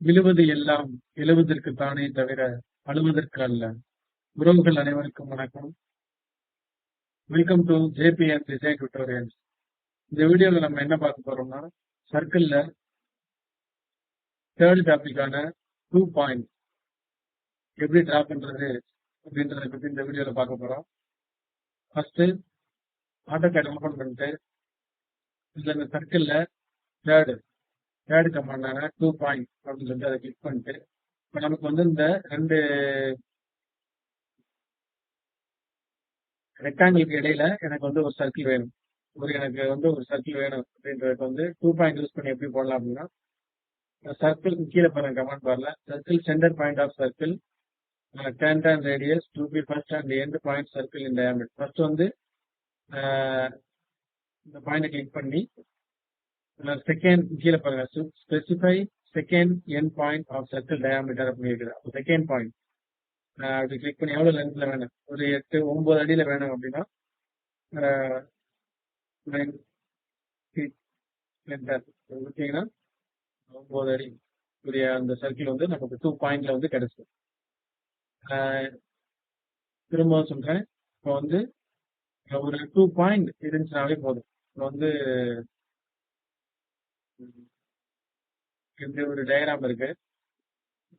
விழுவது எல்லாம் எழுவதற்குத்தானே தவிர அழுவதற்கு அல்ல. உறவுகள் அனைவருக்கும் வணக்கம். Welcome to JBN design tutorials. இந்த வீடியோல நம்ம என்ன பார்க்க போறோம்னா, சர்க்கிள்ல தேர்ட் டாபிக்கான 2 பாயிண்ட் எப்படி டிரா பண்றது அப்படின்றத பத்தி இந்த வீடியோல பார்க்க போறோம். ஃபர்ஸ்ட் ஆட்டோகேட் ஓபன் பண்ணிட்டு இதுல இந்த சர்க்கிள்ல தேர்ட் கமாண்டான 2 பாயிண்ட் அப்படின்னு சொல்லிட்டு அதை கிளிக் பண்ணிட்டு, இப்ப நமக்கு வந்து இந்த ரெண்டு ரெக்டாங்கிளுக்கு இடையில எனக்கு வந்து ஒரு சர்க்கிள் வேணும். எனக்கு வந்து ஒரு சர்க்கிள் வேணும் அப்படின்றதுக்கு வந்து 2 பாயிண்ட் யூஸ் பண்ணி எப்படி போடலாம் அப்படின்னா, சர்க்கிளுக்கு கீழே பாருங்க கமாண்ட் பார்ல circle center point of circle tent and radius to be first and end point circle in diameter. First வந்து இந்த பாயிண்ட் கிளிக் பண்ணி செகண்ட் கீழே பாருங்க specify second end point of circle diameter அப்படின்னு இருக்குது. அப்போ செகண்ட் பாயிண்ட் அப்படி கிளிக் பண்ணி எவ்வளவு லென்த்ல வேணும், ஒரு 8-9 அடியில வேணும் அப்படின்னா 9 feet விட்டீங்கன்னா 9 அடி உரிய அந்த சர்க்கிள் வந்து நமக்கு 2 பாயிண்ட்ல வந்து கிடைச்சிடும். திரும்ப சொல்றேன், இப்போ வந்து ஒரு 2 பாயிண்ட் இருந்துச்சுனாலே போதும். இப்போ வந்து இப்படி ஒரு டயக்ராம் இருக்கு,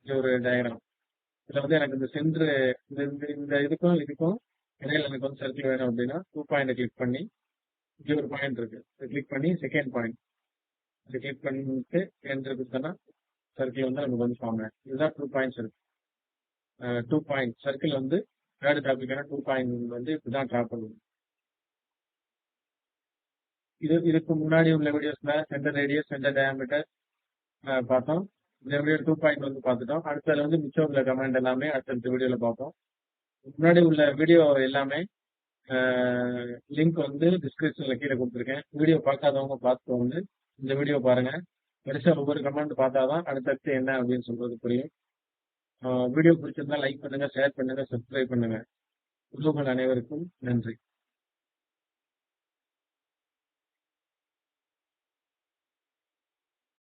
இது ஒரு டயக்ராம். இதுல வந்து எனக்கு இந்த சென்டர் இந்த இதுக்கும் இடையில எனக்கு வந்து சர்க்கிள் வேணும் அப்படின்னா 2 பாயிண்ட் கிளிக் பண்ணி இங்க ஒரு பாயிண்ட் இருக்கு, கிளிக் பண்ணி செகண்ட் பாயிண்ட் இதை கிளிக் பண்ணிட்டு என்டர் கொடுத்தோன்னா சர்க்கிள் வந்து நமக்கு வந்து ஃபார்ம் ஆகும். இதுதான் 2 பாயிண்ட்ஸ் இருக்கு. 2 பாயிண்ட் சர்க்கிள் வந்து தேர்ட் டாபிக்கான 2 பாயிண்ட் வந்து இப்படிதான் டிரா பண்ணுவோம். இதுக்கு முன்னாடி உள்ள வீடியோஸ்ல சென்டர் ரேடியஸ் சென்டர் டயாமீட்டர் பார்த்தோம். இந்த வீடியோ 2 பாயிண்ட் வந்து பார்த்துட்டோம். அடுத்ததுல வந்து மிச்சம் உள்ள கமெண்ட் எல்லாமே அடுத்தடுத்த வீடியோல பார்ப்போம். முன்னாடி உள்ள வீடியோ எல்லாமே லிங்க் வந்து டிஸ்கிரிப்ஷன்ல கீழே கொடுத்துருக்கேன். வீடியோ பார்க்காதவங்க பார்த்து வந்து இந்த வீடியோ பாருங்க. பெருசா ஒவ்வொரு கமெண்ட் பார்த்தாதான் அடுத்தடுத்து என்ன அப்படின்னு சொல்றது புரியும். வீடியோ பிடிச்சிருந்தா லைக் பண்ணுங்க, ஷேர் பண்ணுங்க, சப்ஸ்கிரைப் பண்ணுங்க. உறவுகள் அனைவருக்கும் நன்றி.